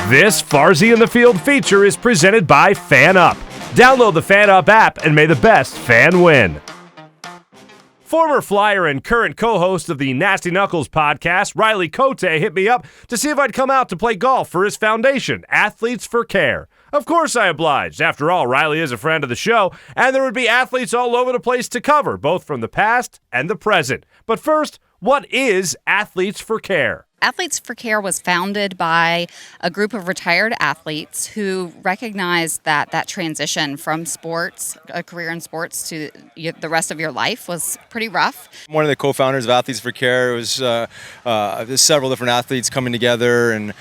This Farzy in the Field feature is presented by FanUp. Download the FanUp app and may the best fan win. Former Flyer and current co-host of the Nasty Knuckles podcast, Riley Cote, hit me up to see if I'd come out to play golf for his foundation, Athletes for Care. Of course I obliged. After all, Riley is a friend of the show, and there would be athletes all over the place to cover, both from the past and the present. But first, what is Athletes for Care? Athletes for Care was founded by a group of retired athletes who recognized that transition from sports, a career in sports, to the rest of your life was pretty rough. I'm one of the co-founders of Athletes for Care. It was there's several different athletes coming together and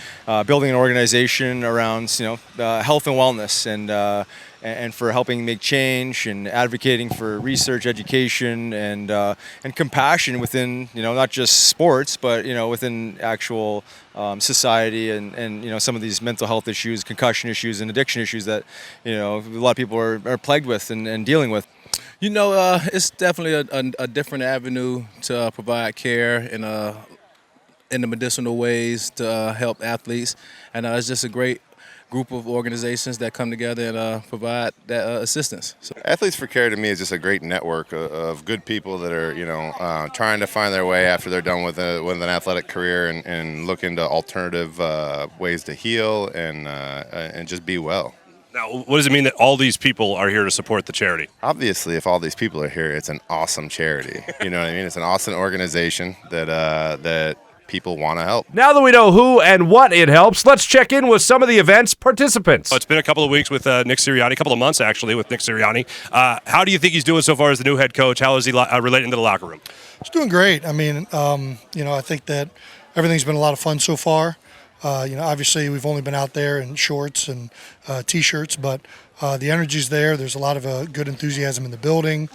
building an organization around health and wellness and for helping make change and advocating for research, education, and compassion within not just sports, but within actual society and some of these mental health issues, concussion issues, and addiction issues that a lot of people are plagued with and dealing with. It's definitely a different avenue to provide care in the medicinal ways to help athletes, and it's just a great group of organizations that come together and provide that assistance. So. Athletes for Care to me is just a great network of good people that are trying to find their way after they're done with an athletic career and look into alternative ways to heal and just be well. Now, what does it mean that all these people are here to support the charity? Obviously, if all these people are here, it's an awesome charity. You know what I mean? It's an awesome organization that people want to help. Now that we know who and what it helps, let's check in with some of the event's participants. It's been a couple of weeks with Nick Sirianni, a couple of months actually with Nick Sirianni. How do you think he's doing so far as the new head coach? How is he relating to the locker room? He's doing great. I mean, I think that everything's been a lot of fun so far. Obviously we've only been out there in shorts and T-shirts, but the energy's there. There's a lot of good enthusiasm in the building.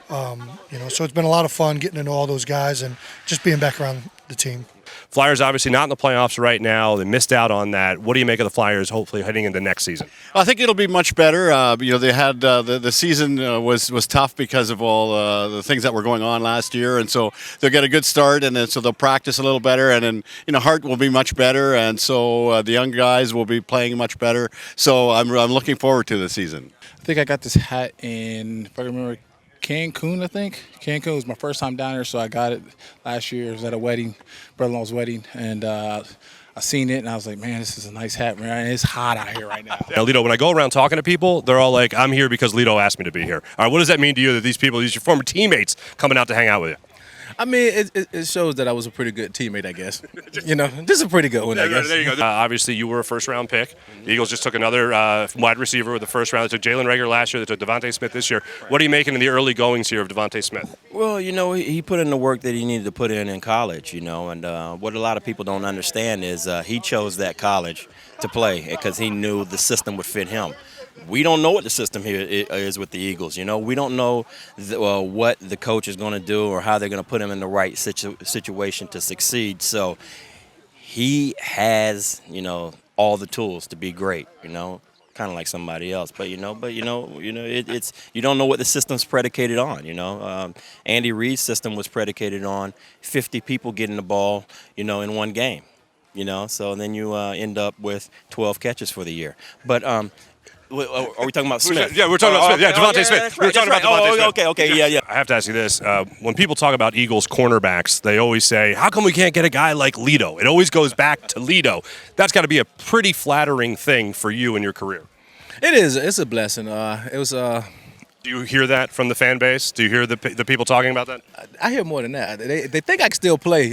So it's been a lot of fun getting to know all those guys and just being back around the team. Flyers obviously not in the playoffs right now. They missed out on that. What do you make of the Flyers hopefully heading into next season? I think it'll be much better. They had the season was tough because of all the things that were going on last year, and so they'll get a good start, and then so they'll practice a little better, and then Hart will be much better, and so the young guys will be playing much better. So I'm looking forward to the season. I think I got this hat in, if I remember, Cancun, I think. Cancun was my first time down there, so I got it last year. It was at a wedding, brother-in-law's wedding, and I seen it, and I was like, man, this is a nice hat, man. And it's hot out here right now. Now, Lito, when I go around talking to people, they're all like, I'm here because Lito asked me to be here. All right, what does that mean to you that these people, these are your former teammates, coming out to hang out with you? I mean, it shows that I was a pretty good teammate, I guess. Just a pretty good one, I guess. There you go. Obviously, you were a first-round pick. The Eagles just took another wide receiver with the first round. They took Jalen Reagor last year. They took Devontae Smith this year. What are you making in the early goings here of Devontae Smith? Well, he put in the work that he needed to put in college, and what a lot of people don't understand is he chose that college to play because he knew the system would fit him. We don't know what the system here is with the Eagles. We don't know what the coach is going to do or how they're going to put him in the right situation to succeed. So he has, all the tools to be great. Kind of like somebody else. But it's you don't know what the system's predicated on. Andy Reid's system was predicated on 50 people getting the ball, in one game. So then you end up with 12 catches for the year. But are we talking about Smith? Yeah, we're talking about Smith. Yeah, Devontae Smith. We're talking about Devontae Smith. Okay, yeah. I have to ask you this. When people talk about Eagles cornerbacks, they always say, how come we can't get a guy like Lito? It always goes back to Lito. That's got to be a pretty flattering thing for you in your career. It is. It's a blessing. It was Do you hear that from the fan base? Do you hear the people talking about that? I hear more than that. They think I can still play,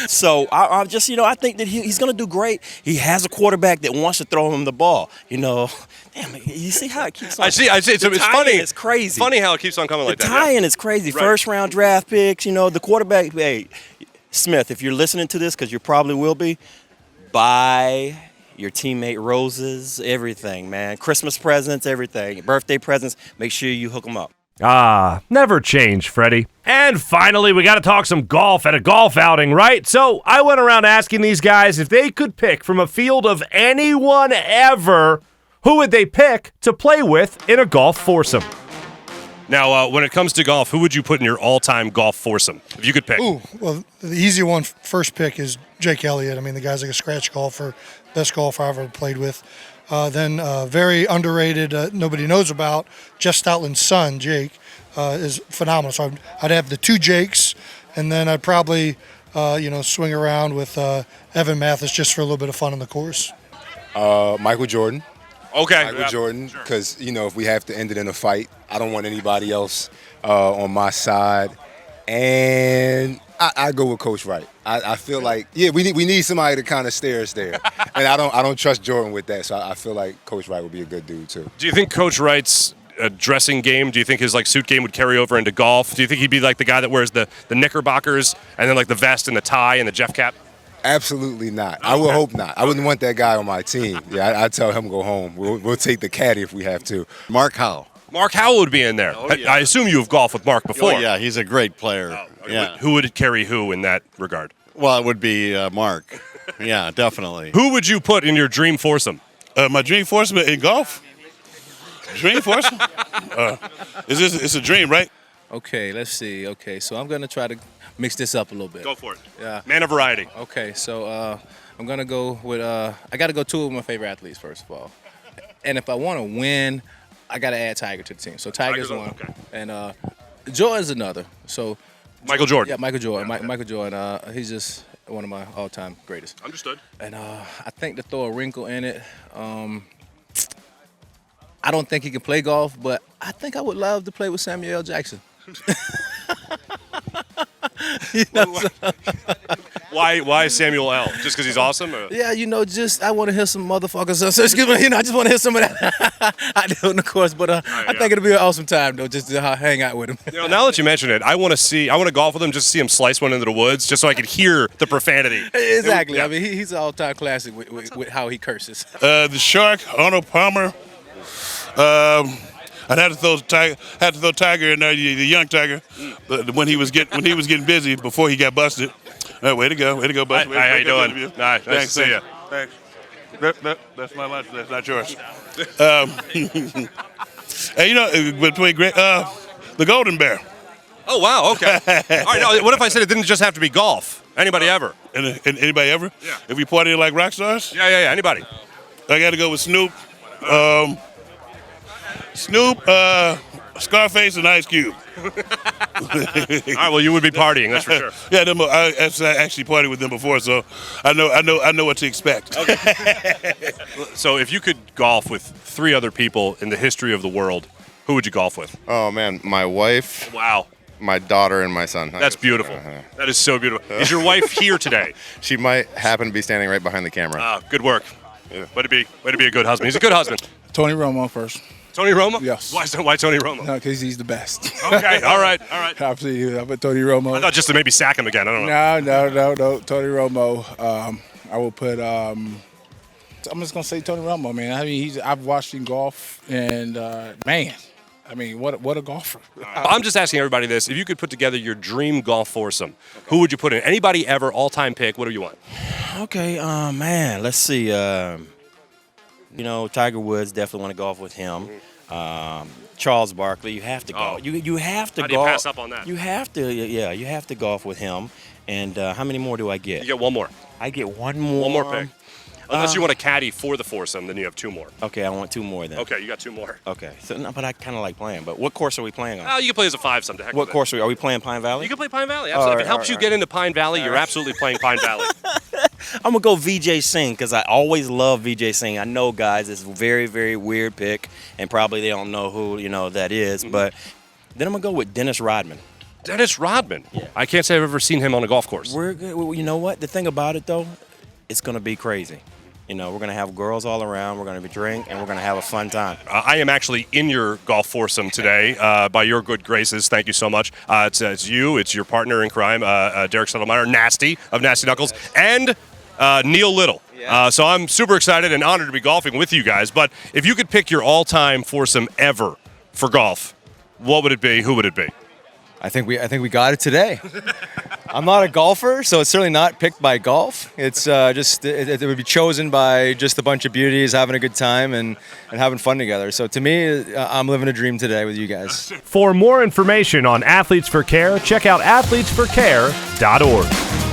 So I just, I think that he's going to do great. He has a quarterback that wants to throw him the ball. Damn, you see how it keeps on. I see. It's funny. It's crazy. It's funny how it keeps on coming like that. The tie-in is crazy. Right. First-round draft picks, the quarterback. Hey, Smith, if you're listening to this, because you probably will be, buy your teammate roses, everything, man. Christmas presents, everything. Birthday presents, make sure you hook them up. Never change, Freddie. And finally, we got to talk some golf at a golf outing, right? So I went around asking these guys if they could pick from a field of anyone ever, who would they pick to play with in a golf foursome? Now, when it comes to golf, who would you put in your all-time golf foursome if you could pick? Ooh, well, the easy one, first pick is Jake Elliott. I mean, the guy's like a scratch golfer, best golfer I've ever played with. Then very underrated, nobody knows about, Jeff Stoutland's son, Jake, is phenomenal. So I'd have the two Jakes, and then I'd probably, swing around with Evan Mathis just for a little bit of fun on the course. Michael Jordan. Okay. Michael Jordan, because, if we have to end it in a fight, I don't want anybody else on my side. And I go with Coach Wright. I feel like, we need somebody to kind of steer us there. And I don't trust Jordan with that, so I feel like Coach Wright would be a good dude, too. Do you think Coach Wright's dressing game, do you think his suit game would carry over into golf? Do you think he'd be like the guy that wears the knickerbockers and then the vest and the tie and the Jeff cap? Absolutely not. I would hope not. I wouldn't want that guy on my team. Yeah, I'd tell him go home. We'll take the caddy if we have to. Mark Howell. Mark Howell would be in there. Oh, yeah. I assume you've golfed with Mark before. Oh, yeah, he's a great player. Yeah. Who would carry who in that regard? Well, it would be Mark. Yeah, definitely. Who would you put in your dream foursome? My dream foursome in golf? Dream foursome? It's a dream, right? Okay, let's see. Okay, so I'm going to try to mix this up a little bit. Go for it. Yeah. Man of variety. Okay, so I'm going to go with I got to go two of my favorite athletes, first of all. And if I want to win, I got to add Tiger to the team. So Tiger's one. Okay. And Jordan's another. So Michael Jordan. Yeah, Michael Jordan. Michael Jordan. He's just one of my all-time greatest. Understood. And I think to throw a wrinkle in it, I don't think he can play golf, but I think I would love to play with Samuel L. Jackson. Why Samuel L? Just because he's awesome? Or? Yeah, I want to hear some motherfuckers. So excuse me, I just want to hear some of that. I do, of course, but I think it'll be an awesome time though, just to hang out with him. Now that you mention it, I want to golf with him just to see him slice one into the woods, just so I could hear the profanity. Exactly. Yeah. I mean, he's an all-time classic with how he curses. The Shark, Arnold Palmer. I'd have to throw Tiger in there, the young Tiger, when he was getting busy before he got busted. Way to go, Buster. How you doing? Nice to see you. Thanks. That's my lunch. That's not yours. And between the Golden Bear. Oh wow, okay. All right. Now, what if I said it didn't just have to be golf? Anybody ever? And anybody ever? Yeah. If we party like rock stars? Yeah. Anybody? I got to go with Snoop. Scarface, and Ice Cube. All right. Well, you would be partying, that's for sure. Yeah, I actually partied with them before, so I know what to expect. Okay. So, if you could golf with three other people in the history of the world, who would you golf with? Oh man, my wife. Wow. My daughter and my son. That's beautiful. That is so beautiful. Is your wife here today? She might happen to be standing right behind the camera. Good work. Yeah. Way to be a good husband. He's a good husband. Tony Romo first. Tony Romo? Yes. Why Tony Romo? No, because he's the best. Okay, all right. Absolutely, I put Tony Romo. I thought just to maybe sack him again. I don't know. No. Tony Romo. I will put. I'm just gonna say Tony Romo, man. I mean, I've watched him golf, and man, I mean, what a golfer. I'm just asking everybody this: if you could put together your dream golf foursome, who would you put in? Anybody ever, all-time pick? What do you want? Okay, man. Let's see. Tiger Woods, definitely want to golf with him. Charles Barkley, you have to golf. You have to How golf. do you pass up on that? You have to, you have to golf with him. And how many more do I get? You get one more. I get one more. One more pick. Unless you want a caddy for the foursome, then you have two more. Okay, I want two more then. Okay, you got two more. Okay, but I kind of like playing. But what course are we playing on? You can play as a fivesome. To heck what with course are we playing? Pine Valley? You can play Pine Valley. Absolutely. If it helps you get into Pine Valley, you're absolutely playing Pine Valley. I'm going to go VJ Singh because I always love VJ Singh. I know, guys, it's a very, very weird pick, and probably they don't know who, that is. Mm-hmm. But then I'm going to go with Dennis Rodman. Dennis Rodman? Yeah. I can't say I've ever seen him on a golf course. We're good. You know what? The thing about it, though, it's going to be crazy. We're going to have girls all around. We're going to drink, and we're going to have a fun time. I am actually in your golf foursome today by your good graces. Thank you so much. It's you. It's your partner in crime, Derek Settlemeyer, Nasty of Nasty Knuckles, and Neil Little. Yeah. So I'm super excited and honored to be golfing with you guys. But if you could pick your all-time foursome ever for golf, what would it be? Who would it be? I think we got it today. I'm not a golfer, so it's certainly not picked by golf. It's just it would be chosen by just a bunch of beauties having a good time and having fun together. So to me, I'm living a dream today with you guys. For more information on Athletes for Care, check out athletesforcare.org.